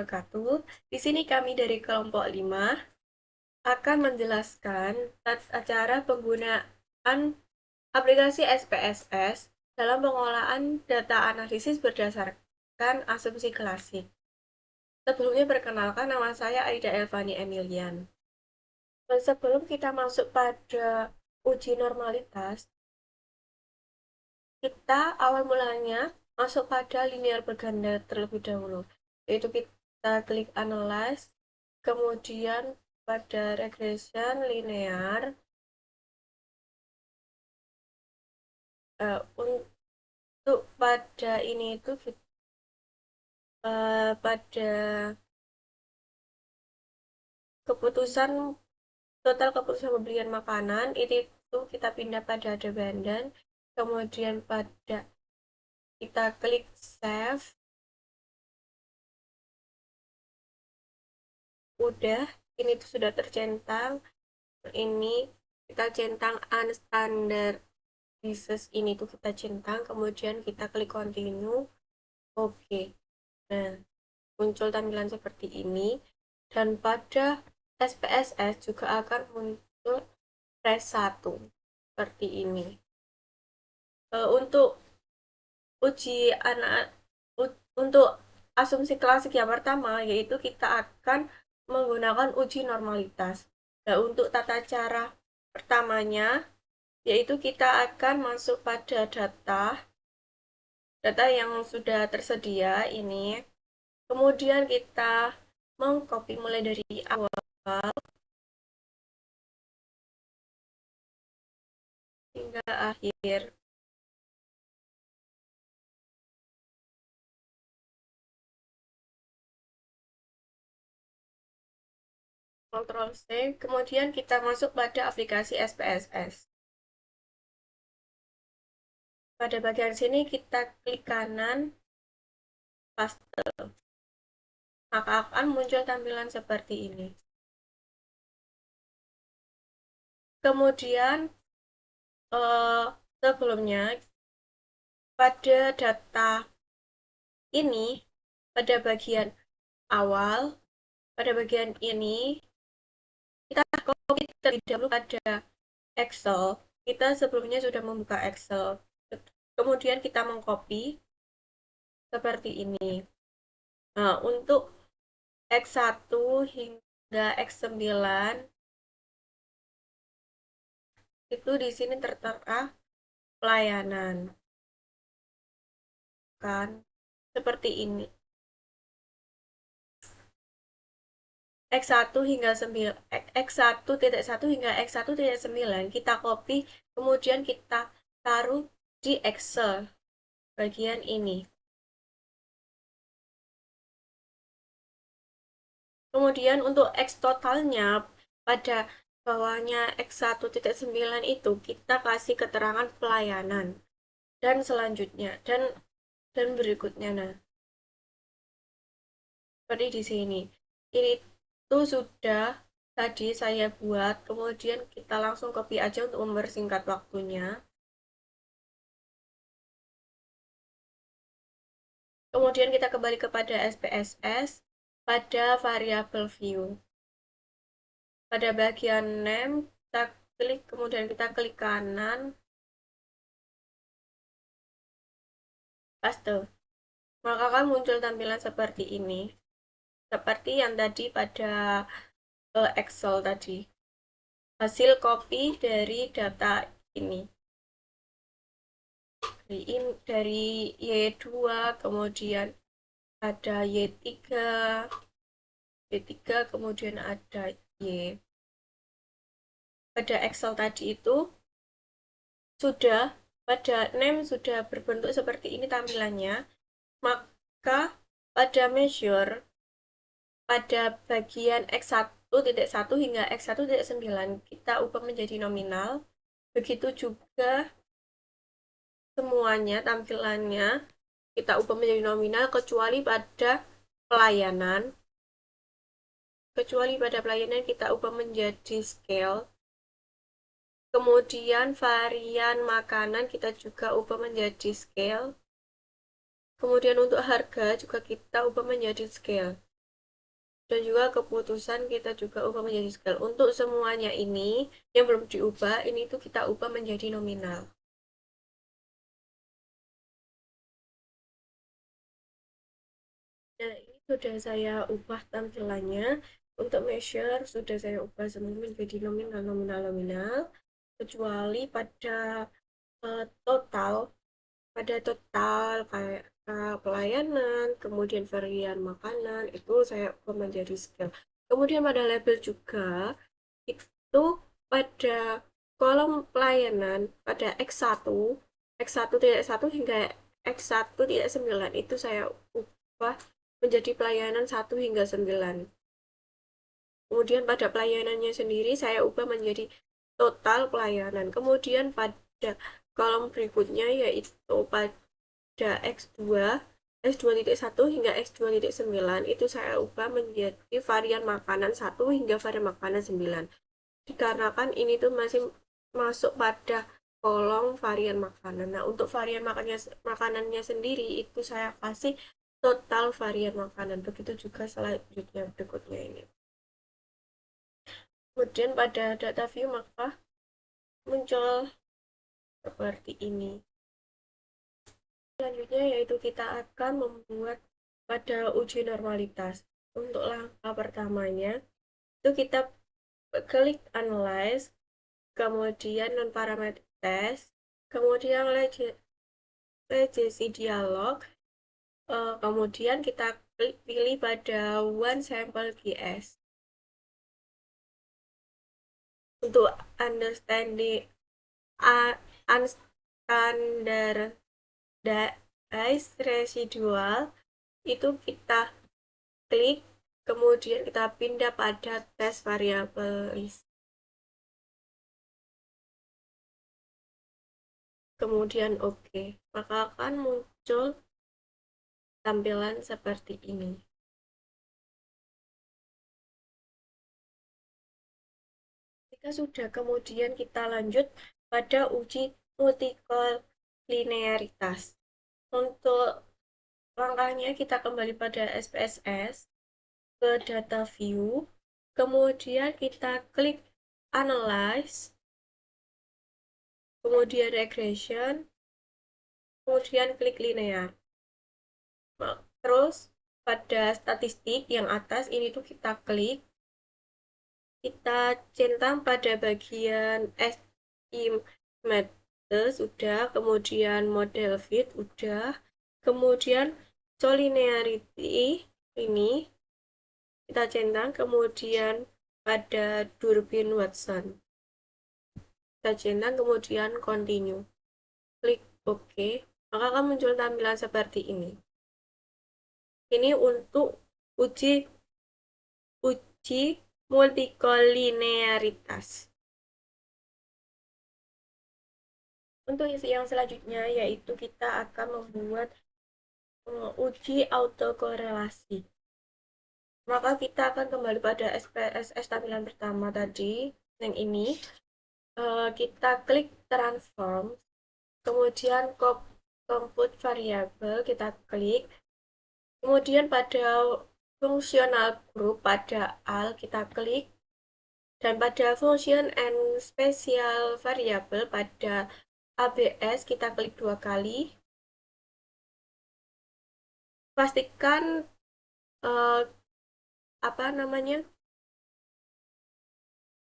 wabarakatuh. Di sini kami dari kelompok 5 akan menjelaskan cara penggunaan aplikasi SPSS dalam pengolahan data analisis berdasarkan asumsi klasik. Sebelumnya perkenalkan, nama saya Aida Elvani Emilian. Sebelum kita masuk pada uji normalitas, kita awal mulanya masuk pada linear berganda terlebih dahulu, yaitu kita klik analyze, kemudian pada regression linear. Untuk pada ini itu pada keputusan total keputusan pembelian makanan itu kita pindah pada dependent, kemudian pada kita klik save. Udah, ini tuh sudah tercentang. Ini kita centang unstandard disease, ini tuh kita centang, kemudian kita klik continue. Oke. Nah, muncul tampilan seperti ini, dan pada SPSS juga akan muncul res 1 seperti ini. Untuk uji anak untuk asumsi klasik yang pertama, yaitu kita akan menggunakan uji normalitas. Nah, untuk tata cara pertamanya, yaitu kita akan masuk pada data yang sudah tersedia ini. Kemudian kita mengcopy mulai dari awal hingga akhir. Ctrl C, kemudian kita masuk pada aplikasi SPSS. Pada bagian sini kita klik kanan, paste, maka akan muncul tampilan seperti ini. Kemudian sebelumnya pada data ini, pada bagian awal, pada bagian ini kita copy terlebih dahulu pada Excel. Kita sebelumnya sudah membuka Excel, kemudian kita mengcopy seperti ini. Nah, untuk X1 hingga X9 itu di sini tertera pelayanan, kan seperti ini. X1 hingga 9, X1.1 hingga X1.9 kita copy, kemudian kita taruh di Excel bagian ini. Kemudian untuk X totalnya pada bawahnya X1.9 itu kita kasih keterangan pelayanan dan selanjutnya dan berikutnya. Nah, seperti di sini. Ini tuh sudah tadi saya buat, kemudian kita langsung copy aja untuk mempersingkat waktunya. Kemudian kita kembali kepada SPSS pada variable view. Pada bagian name kita klik, kemudian kita klik kanan, paste. Maka akan muncul tampilan seperti ini. Seperti yang tadi pada Excel tadi. Hasil copy dari data ini. Dari Y2, kemudian ada Y3, kemudian ada Y. Pada Excel tadi itu sudah, pada name sudah berbentuk seperti ini tampilannya, maka pada measure, pada bagian X1.1 hingga X1.9 kita ubah menjadi nominal. Begitu juga semuanya tampilannya kita ubah menjadi nominal kecuali pada pelayanan. Kita ubah menjadi scale. Kemudian varian makanan kita juga ubah menjadi scale. Kemudian untuk harga juga kita ubah menjadi scale. dan juga keputusan kita juga ubah menjadi scale. Untuk semuanya ini yang belum diubah, ini tuh kita ubah menjadi nominal. Nah, ini sudah saya ubah tampilannya. Untuk measure sudah saya ubah semua menjadi nominal, nominal, nominal. Kecuali pada total, kayak pelayanan, kemudian varian makanan, itu saya ubah menjadi scale. Kemudian pada label juga, itu pada kolom pelayanan, pada X1 hingga X1.9 itu saya ubah menjadi pelayanan 1 hingga 9. Kemudian pada pelayanannya sendiri saya ubah menjadi total pelayanan. Kemudian pada kolom berikutnya yaitu pada X2.1 hingga X2.9 itu saya ubah menjadi varian makanan 1 hingga varian makanan 9. Dikarenakan ini tuh masih masuk pada kolom varian makanan. Nah, untuk varian makanannya sendiri itu saya kasih total varian makanan. Begitu juga selanjutnya berikutnya ini. Kemudian pada data view maka muncul seperti ini. Selanjutnya yaitu kita akan membuat pada uji normalitas. Untuk langkah pertamanya itu kita klik analyze, kemudian non parametric test, kemudian legacy dialog, kemudian kita pilih pada one sample GS. Untuk understanding unstandardized residual itu kita klik, kemudian kita pindah pada tes variabel list. Kemudian oke, maka akan muncul tampilan seperti ini. Jika sudah, kemudian kita lanjut pada uji multikolinearitas. Untuk langkahnya kita kembali pada SPSS, ke data view, kemudian kita klik analyze, kemudian regression, kemudian klik linear. Terus pada statistik yang atas ini tuh kita klik, kita centang pada bagian estimate sudah, kemudian model fit udah, kemudian collinearity ini kita centang, kemudian pada Durbin Watson kita centang, kemudian continue, klik OK, maka akan muncul tampilan seperti ini. Ini untuk uji multikolinearitas. Untuk yang selanjutnya yaitu kita akan membuat uji autokorelasi. Maka kita akan kembali pada SPSS tampilan pertama tadi, yang ini. Kita klik transform, kemudian compute variable, kita klik. Kemudian pada fungsional group pada AL kita klik, dan pada function and special variable pada ABS kita klik 2 kali. Pastikan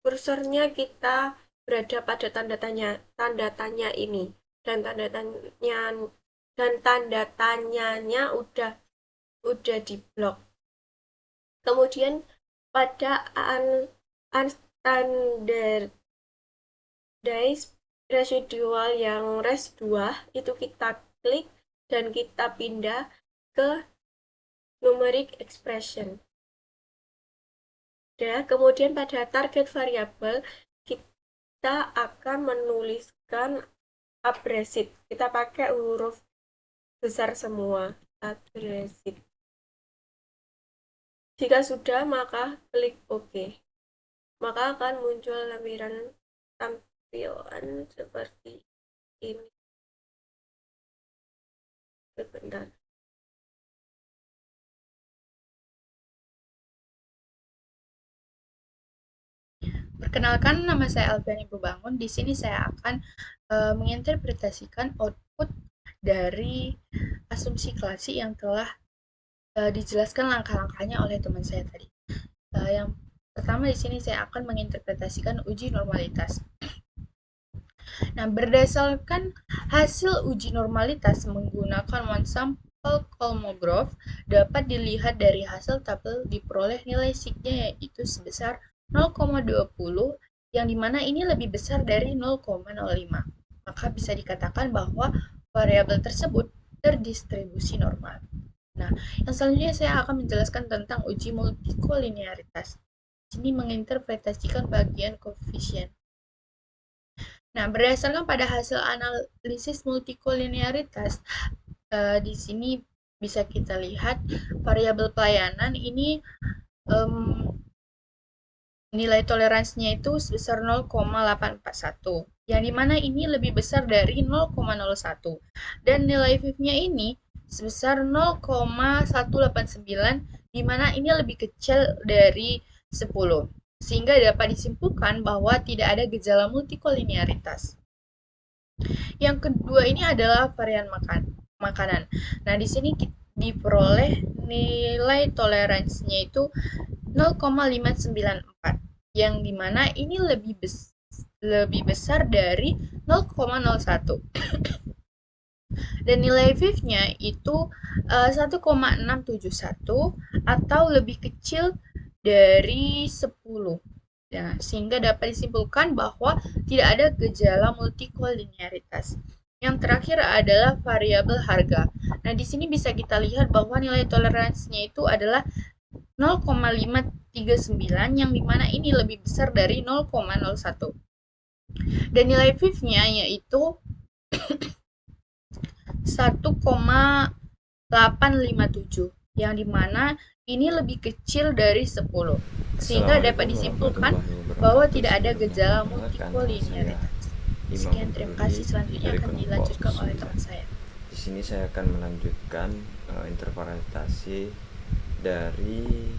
kursornya kita berada pada tanda tanya ini, dan tanda tanyanya udah di blok. Kemudian pada unstandardized residual yang res 2 itu kita klik dan kita pindah ke numeric expression. Kemudian pada target variabel kita akan menuliskan abrasif. Kita pakai huruf besar semua, abrasif. Jika sudah, maka klik OK. Maka akan muncul tampilan seperti ini. Sebentar. Perkenalkan, nama saya Alfiani Pubangun. Di sini saya akan menginterpretasikan output dari asumsi klasi yang telah dijelaskan langkah-langkahnya oleh teman saya tadi. Yang pertama di sini saya akan menginterpretasikan uji normalitas. Nah, berdasarkan hasil uji normalitas menggunakan one sample Kolmogorov dapat dilihat dari hasil tabel diperoleh nilai signya yaitu sebesar 0,20 yang dimana ini lebih besar dari 0,05. Maka bisa dikatakan bahwa variabel tersebut terdistribusi normal. Nah, yang selanjutnya saya akan menjelaskan tentang uji multikolinearitas. Ini menginterpretasikan bagian koefisien. Nah, berdasarkan pada hasil analisis multikolinearitas, di sini bisa kita lihat variabel pelayanan ini nilai toleransinya itu sebesar 0,841, yang dimana ini lebih besar dari 0,01, dan nilai FIF-nya ini sebesar 0,189, dimana ini lebih kecil dari 10, sehingga dapat disimpulkan bahwa tidak ada gejala multikolinearitas. Yang kedua ini adalah varian makanan. Nah, di sini diperoleh nilai toleransinya itu 0,594, yang dimana ini lebih besar dari 0,01. Dan nilai FIF-nya itu 1,671 atau lebih kecil dari 10. Nah, sehingga dapat disimpulkan bahwa tidak ada gejala multikolinearitas. Yang terakhir adalah variabel harga. Nah, di sini bisa kita lihat bahwa nilai toleransinya itu adalah 0,539, yang dimana ini lebih besar dari 0,01. Dan nilai FIF-nya yaitu 1,857, yang dimana ini lebih kecil dari 10, sehingga dapat disimpulkan bahwa tidak ada gejala multikolinearitas. Sekian, terima kasih. Selanjutnya akan dilanjutkan oleh teman saya. Di sini saya akan melanjutkan interpretasi dari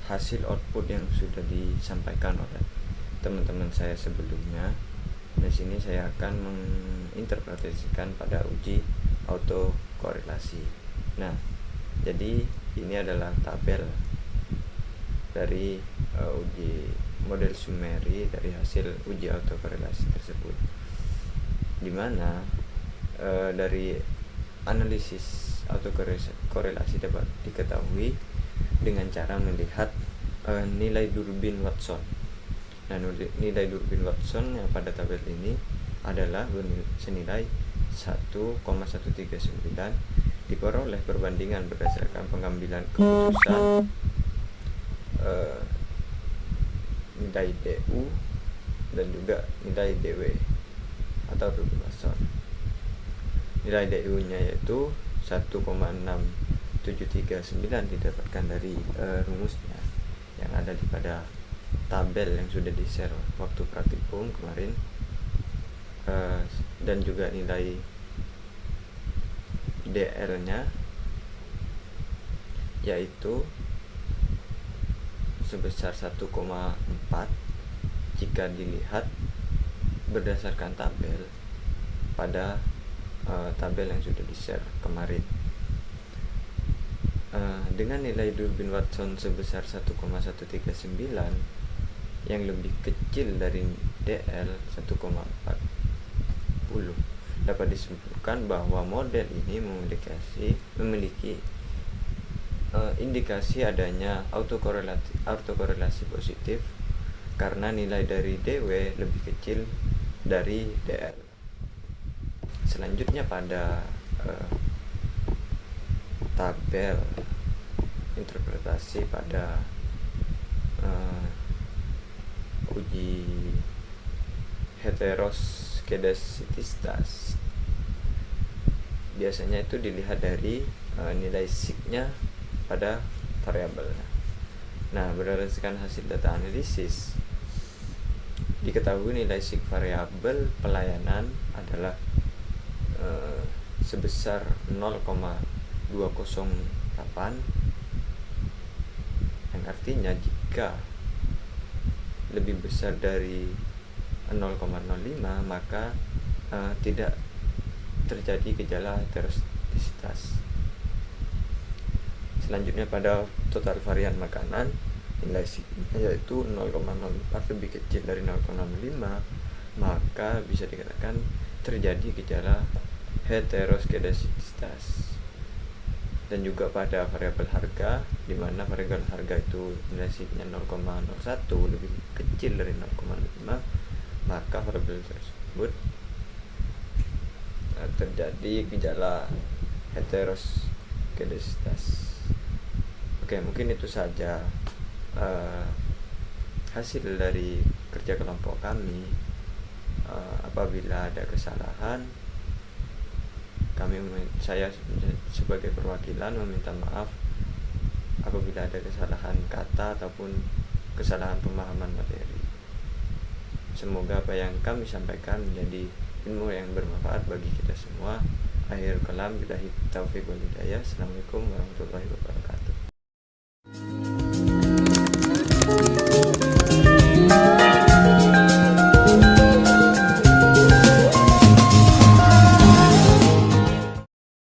hasil output yang sudah disampaikan oleh teman-teman saya sebelumnya. Di sini saya akan menginterpretasikan pada uji autokorelasi. Nah, jadi ini adalah tabel dari uji model summary dari hasil uji autokorelasi tersebut, di mana dari analisis autokorelasi dapat diketahui dengan cara melihat nilai Durbin Watson. Nah, nilai Durbin Watson yang pada tabel ini adalah senilai 1,139 diperoleh perbandingan berdasarkan pengambilan keputusan nilai DU dan juga nilai DW atau Durbin Watson. Nilai DU-nya yaitu 1,6739 didapatkan dari rumusnya yang ada di pada tabel yang sudah di-share waktu praktikum kemarin, dan juga nilai DL-nya yaitu sebesar 1,4 jika dilihat berdasarkan tabel pada tabel yang sudah di-share kemarin. Dengan nilai Durbin Watson sebesar 1,139 yang lebih kecil dari DL 1,40, dapat disimpulkan bahwa model ini memiliki indikasi adanya autokorelasi positif karena nilai dari DW lebih kecil dari DL. Selanjutnya pada tabel interpretasi pada uji heteroskedasititas, biasanya itu dilihat dari nilai signya pada variabel. Nah, berdasarkan hasil data analisis diketahui nilai sig variabel pelayanan adalah sebesar 0,208 yang artinya jika lebih besar dari 0,05 maka tidak terjadi gejala heteroskedasitas. Selanjutnya pada total varian makanan, nilai sigma yaitu 0,04 lebih kecil dari 0,05, maka bisa dikatakan terjadi gejala heteroskedasitas. Dan juga pada variabel harga, di mana variabel harga itu nilai sigma 0,01 lebih kecil dari 0,5, maka variabel tersebut terjadi gejala heteroskedasitas. Oke, mungkin itu saja hasil dari kerja kelompok kami. Apabila ada kesalahan, saya sebagai perwakilan meminta maaf apabila ada kesalahan kata ataupun kesalahan pemahaman materi. Semoga apa yang kami sampaikan menjadi ilmu yang bermanfaat bagi kita semua. Akhir kalam, billahi taufiq wal hidayah. Assalamualaikum warahmatullahi wabarakatuh.